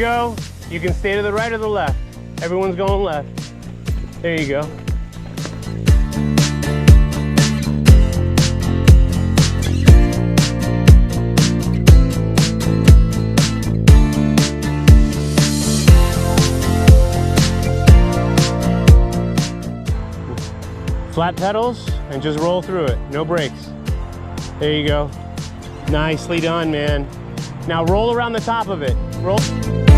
go. You can stay to the right or the left. Everyone's going left. There you go. Flat pedals and just roll through it, no brakes. There you go. Nicely done, man. Now roll around the top of it. Roll.